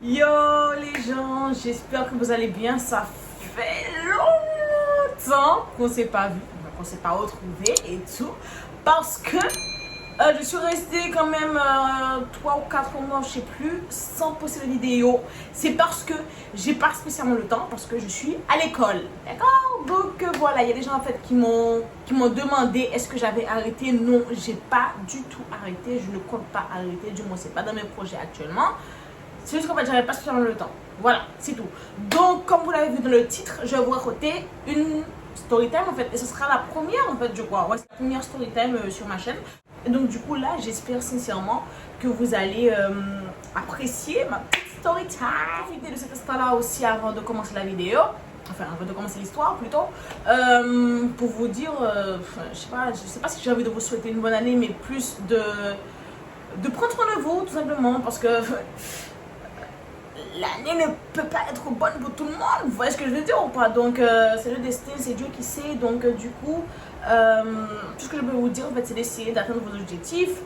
Yo les gens, j'espère que vous allez bien. Ça fait longtemps qu'on s'est pas vu, qu'on s'est pas retrouvé et tout. Parce que je suis restée quand même 3 ou 4 mois, je sais plus, sans poster de vidéo. C'est parce que j'ai pas spécialement le temps, parce que je suis à l'école. D'accord? Donc voilà, il y a des gens en fait qui m'ont demandé est-ce que j'avais arrêté. Non, j'ai pas du tout arrêté. Je ne compte pas arrêter. Du moins, c'est pas dans mes projets actuellement. C'est juste qu'en fait, j'avais pas spécialement le temps. Voilà, c'est tout. Donc, comme vous l'avez vu dans le titre, je vais vous raconter une story time en fait. Et ce sera la première en fait, je crois. Ouais, c'est la première story time sur ma chaîne. Et donc, du coup, là, j'espère sincèrement que vous allez apprécier ma petite story time. Profitez de cet instant-là aussi avant de commencer la vidéo. Enfin, avant de commencer l'histoire plutôt. Pour vous dire, je sais pas si j'ai envie de vous souhaiter une bonne année, mais plus de prendre soin de vous, tout simplement. Parce que l'année ne peut pas être bonne pour tout le monde, vous voyez ce que je veux dire ou pas? Donc c'est le destin, c'est Dieu qui sait. Donc du coup, tout ce que je peux vous dire en fait, c'est d'essayer d'atteindre vos objectifs.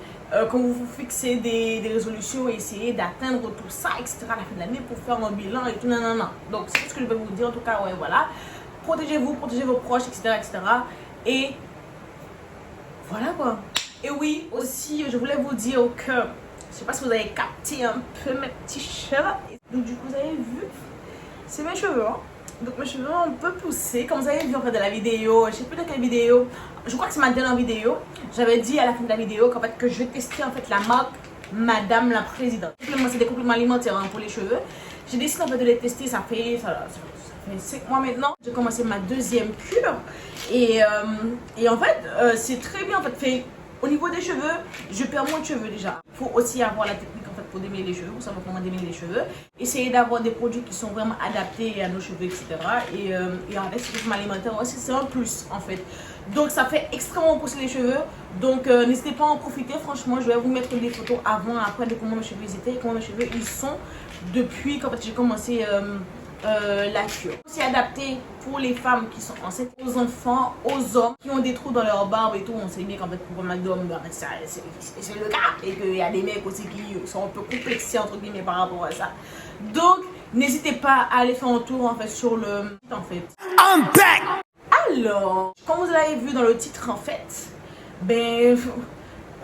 Quand vous vous fixez des résolutions, essayez d'atteindre tout ça, etc. à la fin de l'année pour faire un bilan et tout, non. Donc c'est tout ce que je peux vous dire. En tout cas, ouais, voilà. Protégez-vous, protégez vos proches, etc. Et voilà quoi. Et oui, aussi, je voulais vous dire que je sais pas si vous avez capté un peu mes petits cheveux. Donc du coup, vous avez vu, c'est mes cheveux. Hein. Donc mes cheveux ont un peu poussé. Comme vous avez vu en fait de la vidéo, je sais plus de quelle vidéo. Je crois que c'est ma dernière vidéo. J'avais dit à la fin de la vidéo qu'en fait que je vais tester en fait la marque Madame la Présidente. C'est des compléments alimentaires hein, pour les cheveux. J'ai décidé en fait de les tester. Ça fait 5 mois maintenant. J'ai commencé ma deuxième cure. Et en fait, c'est très bien en fait. Au niveau des cheveux, je perds moins de cheveux déjà. Il faut aussi avoir la technique en fait pour démêler les cheveux, pour savoir comment démêler les cheveux. Essayez d'avoir des produits qui sont vraiment adaptés à nos cheveux, etc. Et avec ce complément alimentaire aussi, c'est un plus en fait. Donc ça fait extrêmement pousser les cheveux. Donc n'hésitez pas à en profiter. Franchement, je vais vous mettre des photos avant et après de comment mes cheveux étaient et comment mes cheveux ils sont depuis qu'en fait j'ai commencé la cure. C'est adapté pour les femmes qui sont enceintes, aux enfants, aux hommes qui ont des trous dans leur barbe et tout. On sait bien qu'en fait pour un d'hommes, c'est le cas et qu'il y a des mecs aussi qui sont un peu complexés entre guillemets par rapport à ça. Donc n'hésitez pas à aller faire un tour en fait sur le en fait. I'm back. Alors, comme vous l'avez vu dans le titre en fait, ben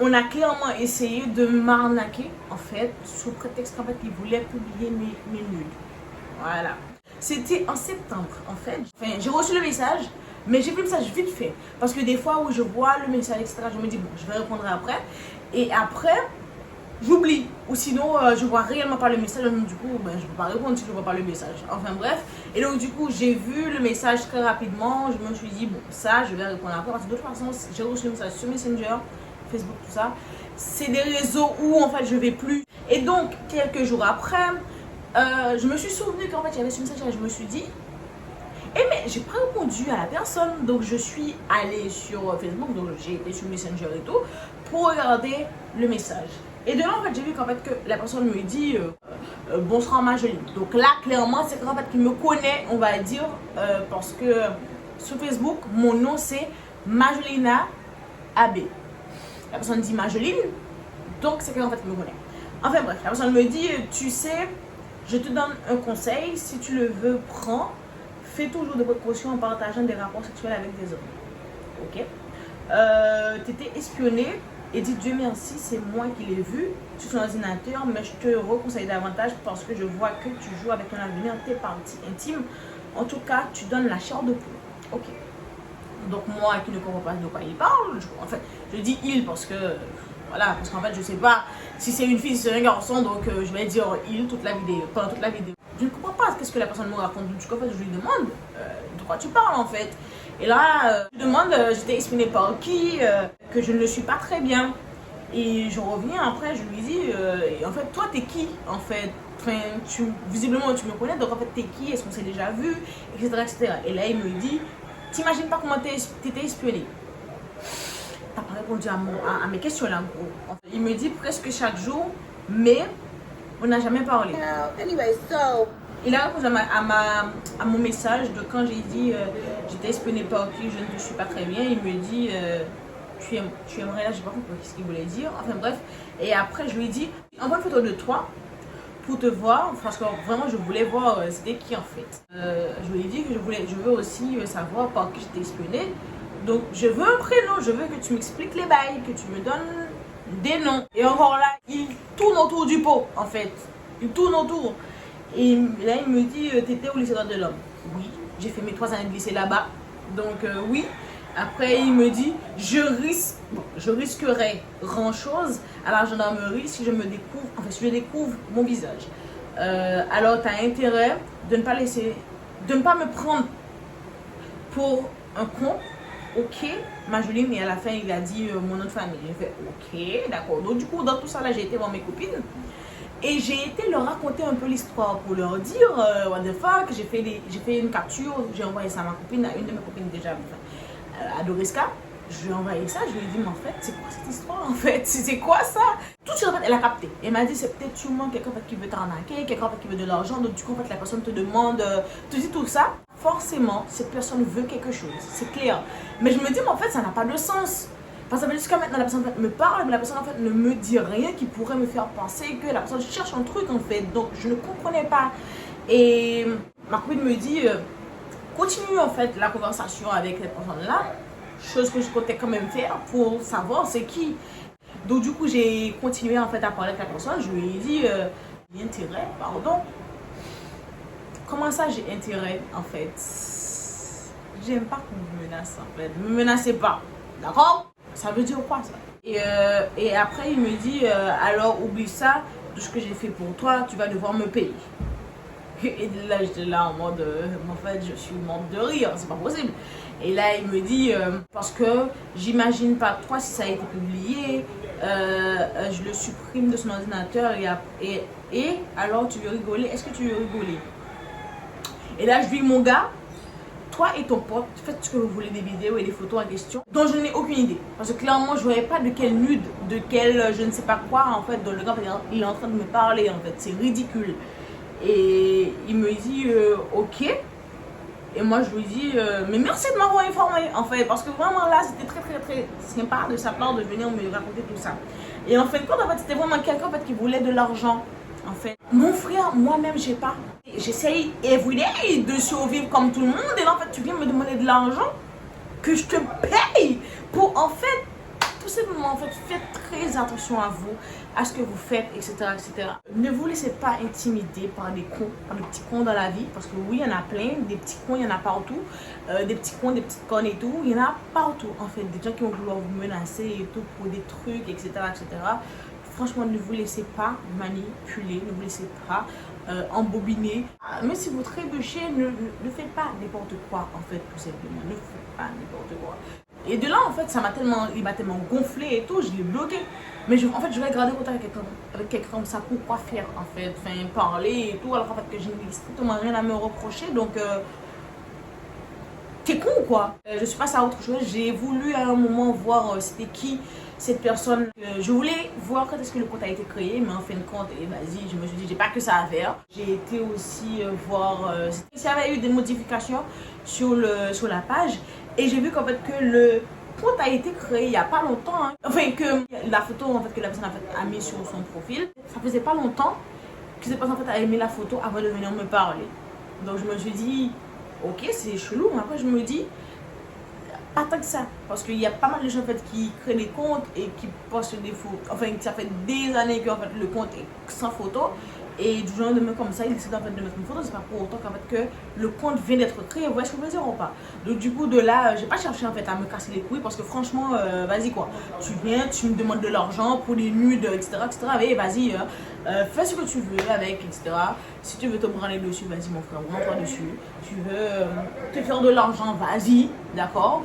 on a clairement essayé de m'arnaquer en fait sous prétexte qu'en fait ils voulaient publier mes nudes. Voilà. C'était en septembre en fait. Enfin, j'ai reçu le message, mais j'ai vu le message vite fait. Parce que des fois où je vois le message, etc., je me dis bon, je vais répondre après. Et après, j'oublie. Ou sinon, je vois réellement pas le message. Donc, du coup, ben, je ne peux pas répondre si je ne vois pas le message. Enfin bref. Et donc du coup, j'ai vu le message très rapidement. Je me suis dit bon, ça, je vais répondre après. Parce que de toute façon, j'ai reçu le message sur Messenger, Facebook, tout ça. C'est des réseaux où en fait je vais plus. Et donc, quelques jours après, je me suis souvenu qu'en fait il y avait ce message et je me suis dit mais j'ai pas répondu à la personne. Donc je suis allée sur Facebook, donc j'ai été sur Messenger et tout pour regarder le message. Et de là en fait j'ai vu qu'en fait que la personne me dit bonsoir Marjoline. Donc là clairement c'est qu'en fait qu'il me connaît on va dire parce que sur Facebook mon nom c'est Marjolina AB. La personne dit Marjoline, donc c'est qu'en fait qu'il me connaît. Enfin bref, la personne me dit tu sais, je te donne un conseil, si tu le veux, prends. Fais toujours des précautions en partageant des rapports sexuels avec des hommes. Ok. T'étais espionné et dis Dieu merci, c'est moi qui l'ai vu sur ton ordinateur, mais je te reconseille davantage parce que je vois que tu joues avec ton avenir, tes parties intimes. En tout cas, tu donnes la chair de poule. Ok. Donc moi qui ne comprends pas de quoi il parle, en fait, je dis il parce que voilà, parce qu'en fait je sais pas si c'est une fille, si c'est un garçon, donc je vais dire il toute la vidéo, pendant toute la vidéo. Je ne comprends pas ce que la personne me raconte, du coup en fait je lui demande de quoi tu parles en fait. Et là, je lui demande, j'étais espionnée par qui, que je ne le suis pas très bien. Et je reviens après, je lui dis, et en fait toi t'es qui en fait? Enfin, visiblement tu me connais, donc en fait t'es qui? Est-ce qu'on s'est déjà vu? Etc. Et là il me dit, t'imagines pas comment t'étais espionné. T'as pas répondu à mes questions là, gros. En fait, il me dit presque chaque jour, mais on n'a jamais parlé. Anyway, so... Il a répondu à mon message de quand j'ai dit j'étais espionnée par qui, je ne suis pas très bien. Il me dit tu aimerais, là, j'ai pas compris ce qu'il voulait dire. Enfin bref. Et après, je lui ai dit envoie une photo de toi pour te voir, parce que vraiment je voulais voir c'était qui en fait. Je lui ai dit que je veux aussi savoir par qui j'étais espionnée. Donc je veux un prénom, je veux que tu m'expliques les bails, que tu me donnes des noms. Et encore là, il tourne autour du pot en fait. Il tourne autour. Et là il me dit, t'étais au lycée droit de l'homme. Oui, j'ai fait mes 3 années de lycée là-bas. Donc oui. Après il me dit, je risquerais grand chose à la gendarmerie si je me découvre, enfin si je découvre mon visage. Alors tu as intérêt de ne pas me prendre pour un con. Ok, Majuline, et à la fin il a dit mon nom de famille. J'ai fait ok, d'accord. Donc du coup dans tout ça là j'ai été voir mes copines. Et j'ai été leur raconter un peu l'histoire pour leur dire what the fuck, j'ai fait une capture, j'ai envoyé ça à ma copine, à une de mes copines déjà, à Doriska. Je lui ai envoyé ça, je lui ai dit mais en fait c'est quoi cette histoire en fait, c'est quoi ça? Tout de suite en fait elle a capté, elle m'a dit c'est peut-être sûrement quelqu'un en fait, qui veut t'arnaquer, quelqu'un en fait, qui veut de l'argent, donc du coup en fait la personne te demande, te dit tout ça. Forcément cette personne veut quelque chose, c'est clair. Mais je me dis mais en fait ça n'a pas de sens. Parce que jusqu'à maintenant, la personne en fait, me parle, mais la personne en fait ne me dit rien qui pourrait me faire penser que la personne cherche un truc en fait. Donc je ne comprenais pas. Et ma copine me dit, continue en fait la conversation avec cette personne-là. Chose que je comptais quand même faire pour savoir c'est qui. Donc du coup j'ai continué en fait à parler avec la personne. Je lui ai dit, j'ai intérêt, pardon. Comment ça j'ai intérêt en fait? J'aime pas qu'on me menace en fait. Ne me menacez pas, d'accord? Ça veut dire quoi ça? Et après il me dit alors oublie ça, tout ce que j'ai fait pour toi, tu vas devoir me payer. Et là j'étais là en mode en fait je suis morte de rire, c'est pas possible. Et là il me dit parce que j'imagine pas toi si ça a été publié, je le supprime de son ordinateur et alors tu veux rigoler, est-ce que tu veux rigoler? Et là je dis mon gars, toi et ton pote, faites ce que vous voulez des vidéos et des photos en question, dont je n'ai aucune idée. Parce que clairement, je ne voyais pas de quel nude, de quel je ne sais pas quoi, en fait, dont le gars il est en train de me parler, en fait. C'est ridicule. Et il me dit, ok. Et moi, je lui dis, mais merci de m'avoir informé, en fait. Parce que vraiment, là, c'était très, très, très sympa de sa part de venir me raconter tout ça. Et en fait, en fait, c'était vraiment quelqu'un en fait, qui voulait de l'argent. En fait, mon frère, moi-même, j'ai pas. J'essaye everyday de survivre comme tout le monde. Et là, en fait, tu viens me demander de l'argent que je te paye pour, en fait, tout simplement, en fait, faites très attention à vous, à ce que vous faites, etc., etc. Ne vous laissez pas intimider par des cons, par des petits cons dans la vie. Parce que oui, il y en a plein. Des petits cons, il y en a partout. Des petits cons, des petites connes et tout. Il y en a partout, en fait. Des gens qui vont vouloir vous menacer et tout pour des trucs, etc., etc. Franchement, ne vous laissez pas manipuler, ne vous laissez pas embobiner. Mais si vous trébuchez, ne faites pas n'importe quoi, en fait, tout simplement. Ne faites pas n'importe quoi. Et de là, en fait, il m'a tellement gonflé et tout, je l'ai bloqué. Mais en fait, je vais garder contact avec quelqu'un comme ça pour quoi faire, en fait. Enfin, parler et tout, alors en fait, que je n'ai strictement rien à me reprocher. Donc, t'es con ou quoi? Je suis passée à autre chose. J'ai voulu à un moment voir c'était qui cette personne. Je voulais voir quand est-ce que le compte a été créé, mais en fin de compte, et vas-y, je me suis dit, j'ai pas que ça à faire. J'ai été aussi voir s'il y avait eu des modifications sur la page, et j'ai vu qu'en fait que le compte a été créé il y a pas longtemps. Hein. Enfin, que la photo en fait, que la personne a mis sur son profil, ça faisait pas longtemps que cette personne en fait, a aimé la photo avant de venir me parler. Donc je me suis dit, ok, c'est chelou, mais après je me dis, pas tant que ça. Parce qu'il y a pas mal de gens en fait, qui créent des comptes et qui postent des photos. Enfin, ça fait des années que en fait, le compte est sans photo. Et du jour au lendemain comme ça, il décide en fait, de mettre une photo. C'est pas pour autant qu'en fait, que le compte vient d'être créé. Vous voyez ce que je veux dire ou pas? Donc du coup, de là, j'ai pas cherché en fait, à me casser les couilles. Parce que franchement, vas-y quoi. Tu viens, tu me demandes de l'argent pour des nudes, etc. etc. Mais vas-y, fais ce que tu veux avec, etc. Si tu veux te branler dessus, vas-y mon frère, branle-toi dessus. Tu veux te faire de l'argent, vas-y, d'accord?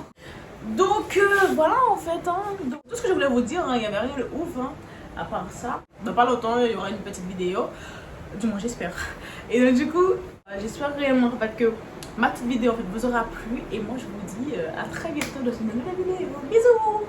Donc voilà en fait, hein. Donc, tout ce que je voulais vous dire, il n'y avait rien de ouf, hein, à part ça. Dans pas longtemps, il y aura une petite vidéo, du moins j'espère. Et donc du coup, j'espère réellement en fait, que ma petite vidéo en fait, vous aura plu. Et moi je vous dis à très bientôt dans une nouvelle vidéo. Bisous!